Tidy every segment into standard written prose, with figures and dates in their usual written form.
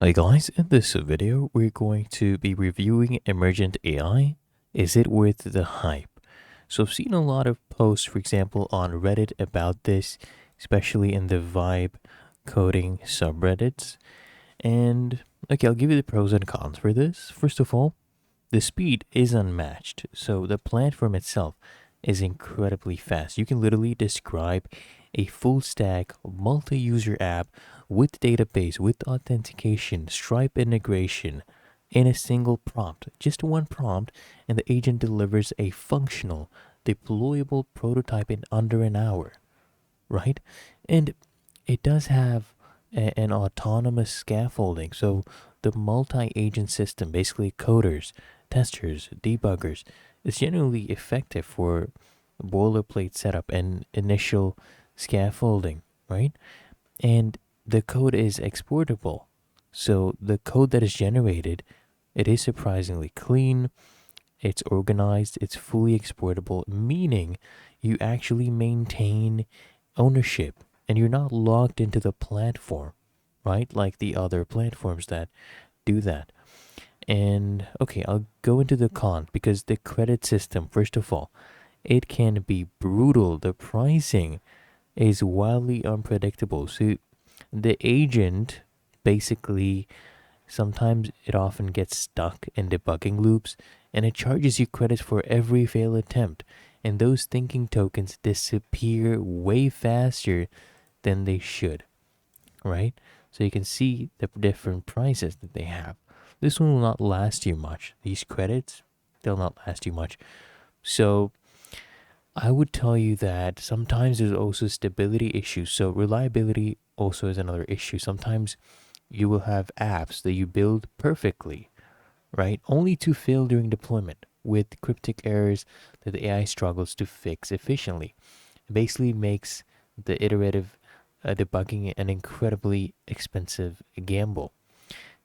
Hi guys, in this video we're going to be reviewing Emergent AI. Is it worth the hype? So I've seen a lot of posts, for example, on Reddit about this, especially in the vibe coding subreddits. And okay, I'll give you the pros and cons for this. First of all, the speed is unmatched. So the platform itself is incredibly fast. You can literally describe a full stack multi-user app with database, with authentication, Stripe integration in a single prompt. Just one prompt and the agent delivers a functional, deployable prototype in under an hour, right? And it does have an autonomous scaffolding. So the multi-agent system, basically coders, testers, debuggers, is generally effective for boilerplate setup and initial scaffolding, right? And the code is exportable. So the code that is generated, it is surprisingly clean, it's organized, it's fully exportable, meaning you actually maintain ownership and you're not logged into the platform, right? Like the other platforms that do that. And okay, I'll go into the con because the credit system, first of all, it can be brutal. The pricing is wildly unpredictable. So the agent basically sometimes it often gets stuck in debugging loops and it charges you credits for every failed attempt. And those thinking tokens disappear way faster than they should, right? So you can see the different prices that they have. This one will not last you much. These credits, they'll not last you much. So I would tell you that sometimes there's also stability issues. So reliability also is another issue. Sometimes you will have apps that you build perfectly, right? Only to fail during deployment with cryptic errors that the AI struggles to fix efficiently. It basically makes the iterative debugging an incredibly expensive gamble.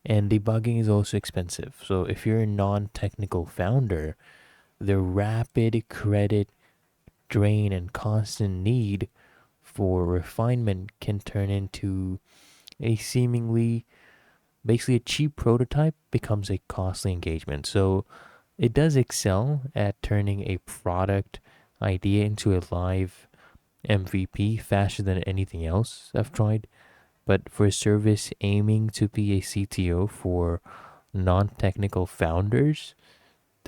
And debugging is also expensive. So if you're a non-technical founder, the rapid credit drain and constant need for refinement can turn into a seemingly basically a cheap prototype becomes a costly engagement. So it does excel at turning a product idea into a live MVP faster than anything else I've tried. But for a service aiming to be a CTO for non technical founders,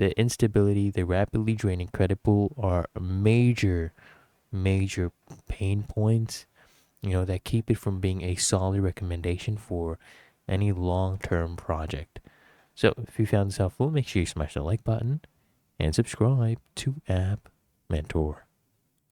the instability, the rapidly draining credit pool are major pain points, that keep it from being a solid recommendation for any long term project. So if you found this helpful, make sure you smash the like button and subscribe to App Mentor.